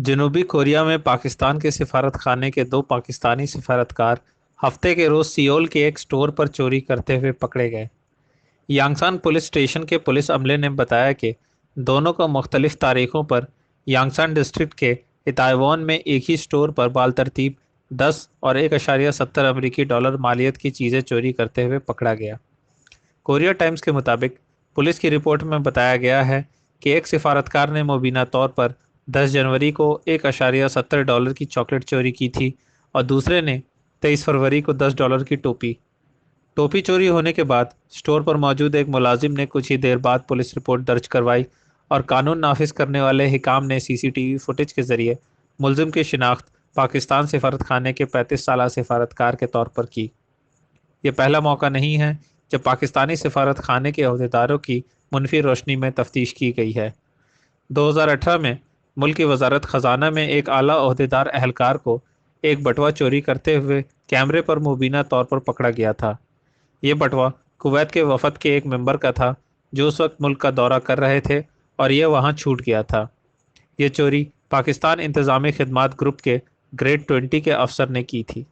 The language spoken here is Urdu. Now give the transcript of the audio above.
جنوبی کوریا میں پاکستان کے سفارت خانے کے دو پاکستانی سفارتکار ہفتے کے روز سیول کے ایک سٹور پر چوری کرتے ہوئے پکڑے گئے۔ یانگسان پولیس اسٹیشن کے پولیس عملے نے بتایا کہ دونوں کو مختلف تاریخوں پر یانگسان ڈسٹرکٹ کے اتائیوان میں ایک ہی سٹور پر بالترتیب 10 اور 1.70 امریکی ڈالر مالیت کی چیزیں چوری کرتے ہوئے پکڑا گیا۔ کوریا ٹائمز کے مطابق پولیس کی رپورٹ میں بتایا گیا ہے کہ ایک سفارتکار نے مبینہ طور پر 10 جنوری کو 1.70 ڈالر کی چاکلیٹ چوری کی تھی اور دوسرے نے 23 فروری کو 10 ڈالر کی ٹوپی چوری ہونے کے بعد سٹور پر موجود ایک ملازم نے کچھ ہی دیر بعد پولیس رپورٹ درج کروائی اور قانون نافذ کرنے والے حکام نے CCTV فوٹیج کے ذریعے ملزم کی شناخت پاکستان سفارت خانے کے 35 سالہ سفارتکار کے طور پر کی۔ یہ پہلا موقع نہیں ہے جب پاکستانی سفارت خانے کے عہدیداروں کی منفی روشنی میں تفتیش کی گئی ہے۔ 2018 میں ملک کی وزارت خزانہ میں ایک اعلیٰ عہدیدار اہلکار کو ایک بٹوا چوری کرتے ہوئے کیمرے پر مبینہ طور پر پکڑا گیا تھا۔ یہ بٹوا کویت کے وفد کے ایک ممبر کا تھا جو اس وقت ملک کا دورہ کر رہے تھے اور یہ وہاں چھوٹ گیا تھا۔ یہ چوری پاکستان انتظامی خدمات گروپ کے گریڈ 20 کے افسر نے کی تھی۔